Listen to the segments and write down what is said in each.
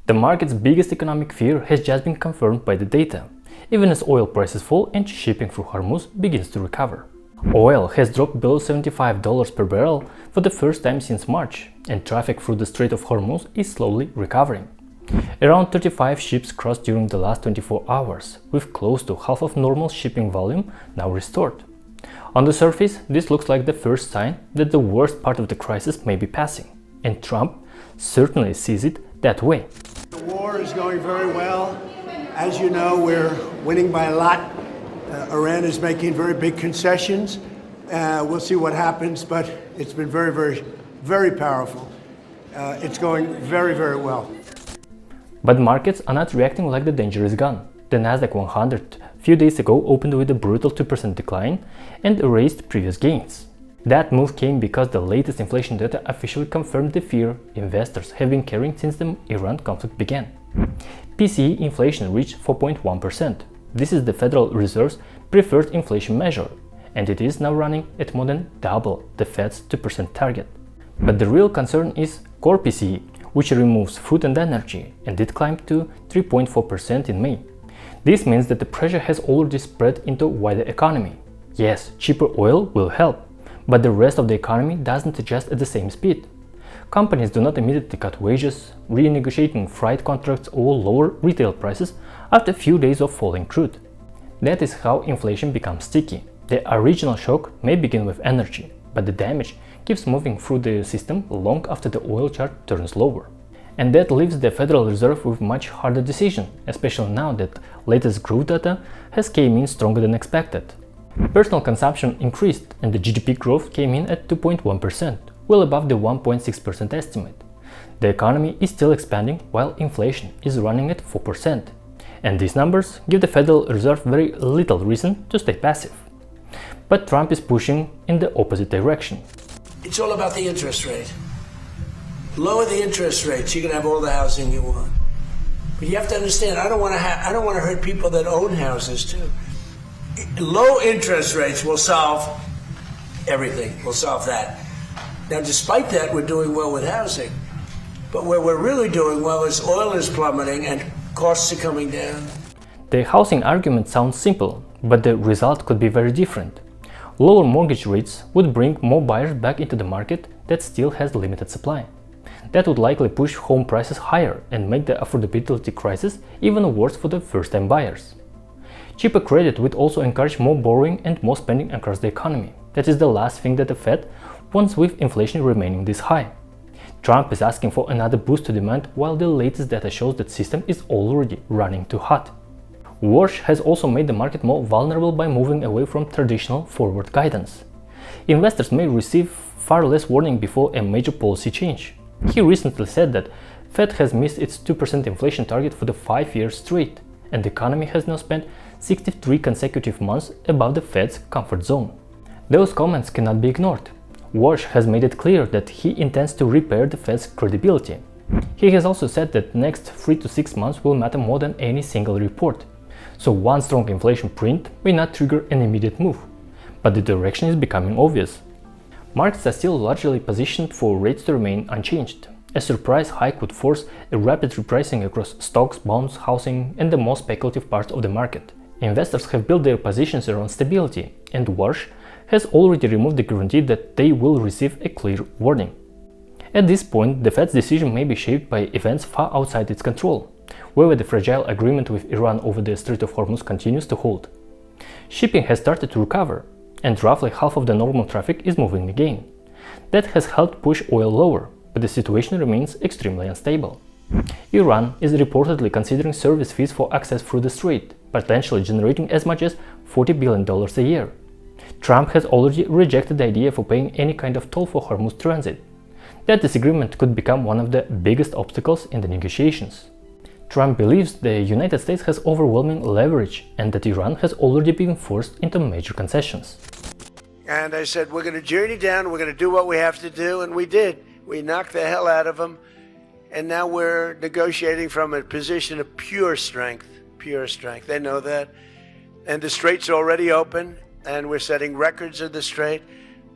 The market's biggest economic fear has just been confirmed by the data, even as oil prices fall and shipping through Hormuz begins to recover. Oil has dropped below $75 per barrel for the first time since March, and traffic through the Strait of Hormuz is slowly recovering. Around 35 ships crossed during the last 24 hours, with close to half of normal shipping volume now restored. On the surface, this looks like the first sign that the worst part of the crisis may be passing, and Trump certainly sees it that way. The war is going very well. As you know, we're winning by a lot. Iran is making very big concessions. We'll see what happens, but it's been very powerful. It's going very well. But markets are not reacting like the danger is gone. The Nasdaq 100 a few days ago opened with a brutal 2% decline and erased previous gains. That move came because the latest inflation data officially confirmed the fear investors have been carrying since the Iran conflict began. PCE inflation reached 4.1%. This is the Federal Reserve's preferred inflation measure, and it is now running at more than double the Fed's 2% target. But the real concern is core PCE, which removes food and energy, and it climbed to 3.4% in May. This means that the pressure has already spread into wider economy. Yes, cheaper oil will help, but the rest of the economy doesn't adjust at the same speed. Companies do not immediately cut wages, renegotiating freight contracts or lower retail prices after a few days of falling crude. That is how inflation becomes sticky. The original shock may begin with energy, but the damage keeps moving through the system long after the oil chart turns lower. And that leaves the Federal Reserve with much harder decision, especially now that latest growth data has came in stronger than expected. Personal consumption increased and the GDP growth came in at 2.1%, well above the 1.6% estimate. The economy is still expanding while inflation is running at 4%. And these numbers give the Federal Reserve very little reason to stay passive. But Trump is pushing in the opposite direction. It's all about the interest rate. Lower the interest rates, you can have all the housing you want. But you have to understand, I don't want to hurt people that own houses too. Low interest rates will solve everything. Will solve that. Now, despite that, we're doing well with housing. But where we're really doing well is oil is plummeting and costs are coming down. The housing argument sounds simple, but the result could be very different. Lower mortgage rates would bring more buyers back into the market that still has limited supply. That would likely push home prices higher and make the affordability crisis even worse for the first-time buyers. Cheaper credit would also encourage more borrowing and more spending across the economy. That is the last thing that the Fed wants with inflation remaining this high. Trump is asking for another boost to demand while the latest data shows that system is already running too hot. Warsh has also made the market more vulnerable by moving away from traditional forward guidance. Investors may receive far less warning before a major policy change. He recently said that Fed has missed its 2% inflation target for the 5 years straight, and the economy has now spent 63 consecutive months above the Fed's comfort zone. Those comments cannot be ignored. Warsh has made it clear that he intends to repair the Fed's credibility. He has also said that next 3 to 6 months will matter more than any single report. So one strong inflation print may not trigger an immediate move, but the direction is becoming obvious. Markets are still largely positioned for rates to remain unchanged. A surprise hike would force a rapid repricing across stocks, bonds, housing, and the more speculative parts of the market. Investors have built their positions around stability, and Warsh has already removed the guarantee that they will receive a clear warning. At this point, the Fed's decision may be shaped by events far outside its control, whether the fragile agreement with Iran over the Strait of Hormuz continues to hold. Shipping has started to recover, and roughly half of the normal traffic is moving again. That has helped push oil lower, but the situation remains extremely unstable. Iran is reportedly considering service fees for access through the strait, potentially generating as much as $40 billion a year. Trump has already rejected the idea for paying any kind of toll for Hormuz transit. That disagreement could become one of the biggest obstacles in the negotiations. Trump believes the United States has overwhelming leverage and that Iran has already been forced into major concessions. And I said, we're going to journey down, we're going to do what we have to do, and we did. We knocked the hell out of them, and now we're negotiating from a position of pure strength. Pure strength. They know that. And the strait's already open, and we're setting records of the strait.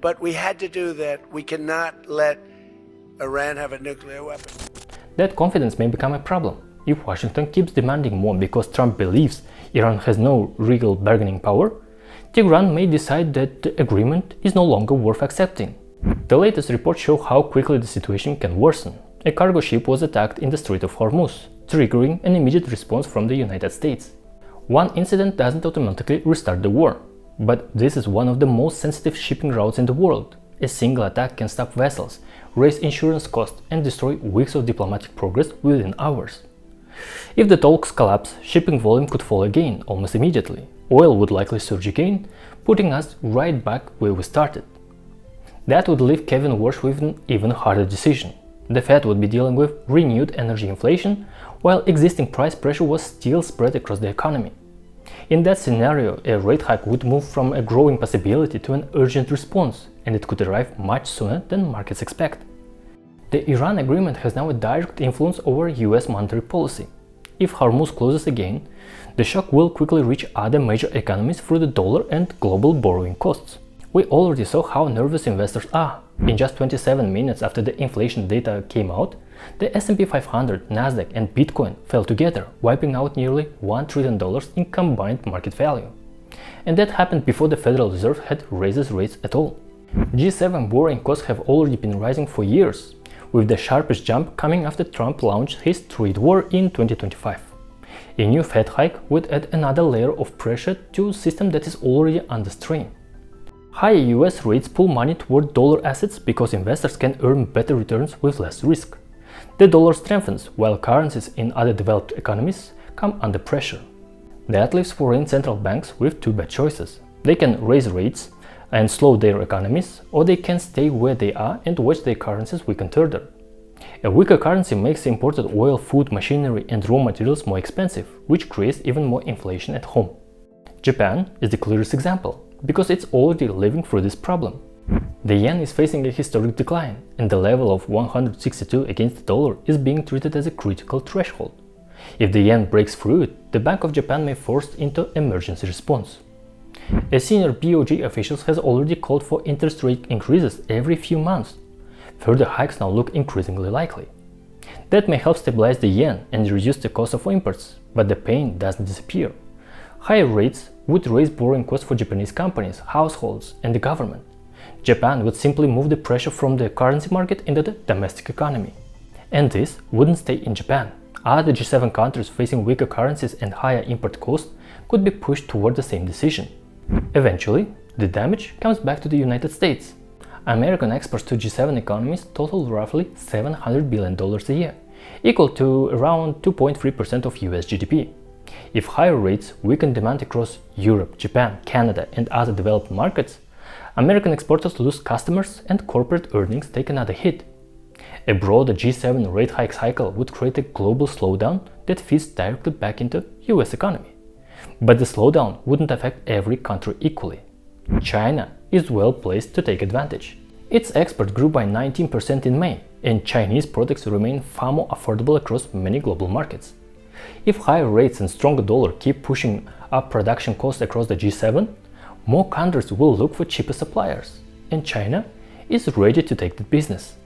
But we had to do that. We cannot let Iran have a nuclear weapon. that confidence may become a problem. If Washington keeps demanding more because Trump believes Iran has no real bargaining power, Tehran may decide that the agreement is no longer worth accepting. The latest reports show how quickly the situation can worsen. A cargo ship was attacked in the Strait of Hormuz, triggering an immediate response from the United States. One incident doesn't automatically restart the war, but this is one of the most sensitive shipping routes in the world. A single attack can stop vessels, raise insurance costs, and destroy weeks of diplomatic progress within hours. If the talks collapse, shipping volume could fall again almost immediately. Oil would likely surge again, putting us right back where we started. That would leave Kevin Warsh with an even harder decision. The Fed would be dealing with renewed energy inflation, while existing price pressure was still spread across the economy. In that scenario, a rate hike would move from a growing possibility to an urgent response, and it could arrive much sooner than markets expect. The Iran agreement has now a direct influence over US monetary policy. If Hormuz closes again, the shock will quickly reach other major economies through the dollar and global borrowing costs. We already saw how nervous investors are. In just 27 minutes after the inflation data came out, the S&P 500, Nasdaq and Bitcoin fell together, wiping out nearly $1 trillion in combined market value. And that happened before the Federal Reserve had raised rates at all. G7 borrowing costs have already been rising for years, with the sharpest jump coming after Trump launched his trade war in 2025. A new Fed hike would add another layer of pressure to a system that is already under strain. Higher US rates pull money toward dollar assets because investors can earn better returns with less risk. The dollar strengthens while currencies in other developed economies come under pressure. That leaves foreign central banks with two bad choices. They can raise rates and slow their economies, or they can stay where they are and watch their currencies weaken further. A weaker currency makes imported oil, food, machinery and raw materials more expensive, which creates even more inflation at home. Japan is the clearest example, because it's already living through this problem. The yen is facing a historic decline, and the level of 162 against the dollar is being treated as a critical threshold. If the yen breaks through it, the Bank of Japan may be forced into emergency response. A senior BOJ official has already called for interest rate increases every few months. Further hikes now look increasingly likely. That may help stabilize the yen and reduce the cost of imports, but the pain doesn't disappear. Higher rates would raise borrowing costs for Japanese companies, households, and the government. Japan would simply move the pressure from the currency market into the domestic economy. And this wouldn't stay in Japan. Other G7 countries facing weaker currencies and higher import costs could be pushed toward the same decision. Eventually, the damage comes back to the United States. American exports to G7 economies total roughly $700 billion a year, equal to around 2.3% of US GDP. If higher rates weaken demand across Europe, Japan, Canada, and other developed markets, American exporters lose customers and corporate earnings take another hit. A broader G7 rate hike cycle would create a global slowdown that feeds directly back into US economy. But the slowdown wouldn't affect every country equally. China is well placed to take advantage. Its export grew by 19% in May, and Chinese products remain far more affordable across many global markets. If higher rates and stronger dollar keep pushing up production costs across the G7, more countries will look for cheaper suppliers, and China is ready to take the business.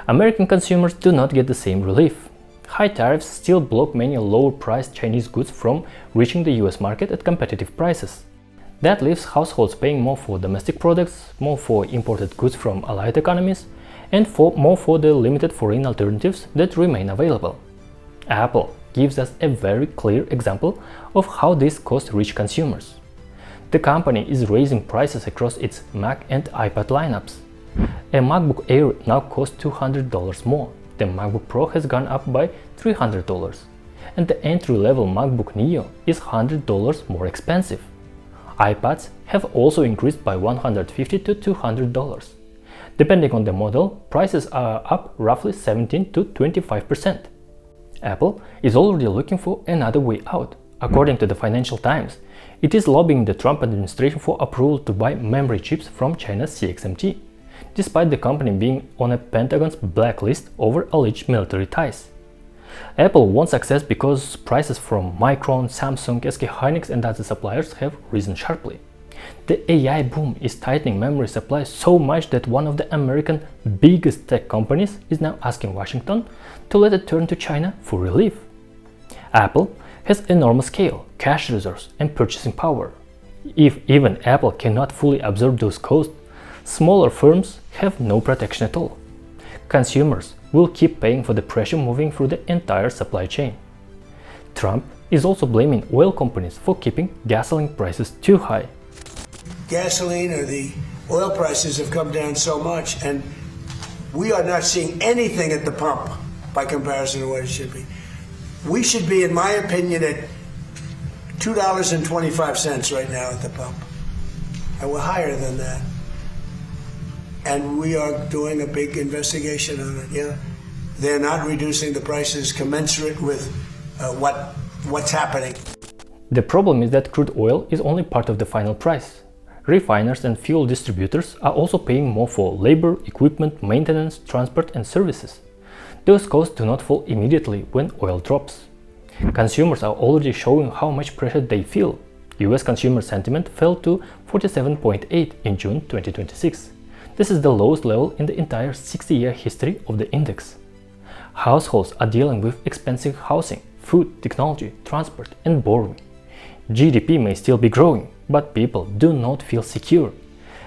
American consumers do not get the same relief. High tariffs still block many lower-priced Chinese goods from reaching the US market at competitive prices. That leaves households paying more for domestic products, more for imported goods from allied economies, and more for the limited foreign alternatives that remain available. Apple gives us a very clear example of how these costs reach consumers. The company is raising prices across its Mac and iPad lineups. A MacBook Air now costs $200 more. The MacBook Pro has gone up by $300, and the entry-level MacBook Neo is $100 more expensive. iPads have also increased by $150 to $200. Depending on the model, prices are up roughly 17 to 25%. Apple is already looking for another way out. According to the Financial Times, it is lobbying the Trump administration for approval to buy memory chips from China's CXMT, despite the company being on a Pentagon's blacklist over alleged military ties. Apple wants access because prices from Micron, Samsung, SK Hynix and other suppliers have risen sharply. The AI boom is tightening memory supply so much that one of the American biggest tech companies is now asking Washington to let it turn to China for relief. Apple has enormous scale, cash reserves, and purchasing power. If even Apple cannot fully absorb those costs, smaller firms have no protection at all. Consumers will keep paying for the pressure moving through the entire supply chain. Trump is also blaming oil companies for keeping gasoline prices too high. Gasoline or the oil prices have come down so much, and we are not seeing anything at the pump by comparison to what it should be. We should be, in my opinion, at $2.25 right now at the pump. And we're higher than that. And we are doing a big investigation on it, yeah. They're not reducing the prices commensurate with what's happening. The problem is that crude oil is only part of the final price. Refiners and fuel distributors are also paying more for labor, equipment, maintenance, transport, and services. Those costs do not fall immediately when oil drops. Consumers are already showing how much pressure they feel. US consumer sentiment fell to 47.8 in June 2026. This is the lowest level in the entire 60-year history of the index. Households are dealing with expensive housing, food, technology, transport, and borrowing. GDP may still be growing, but people do not feel secure,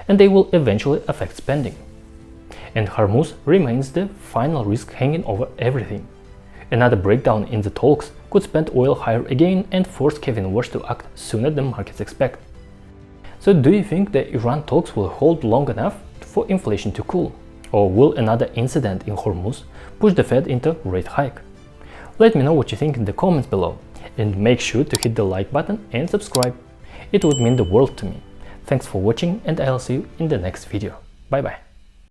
and they will eventually affect spending. And Hormuz remains the final risk hanging over everything. Another breakdown in the talks could send oil higher again and force Kevin Warsh to act sooner than markets expect. So do you think the Iran talks will hold long enough for inflation to cool? Or will another incident in Hormuz push the Fed into rate hike? Let me know what you think in the comments below, and make sure to hit the like button and subscribe. It would mean the world to me. Thanks for watching, and I'll see you in the next video. Bye bye.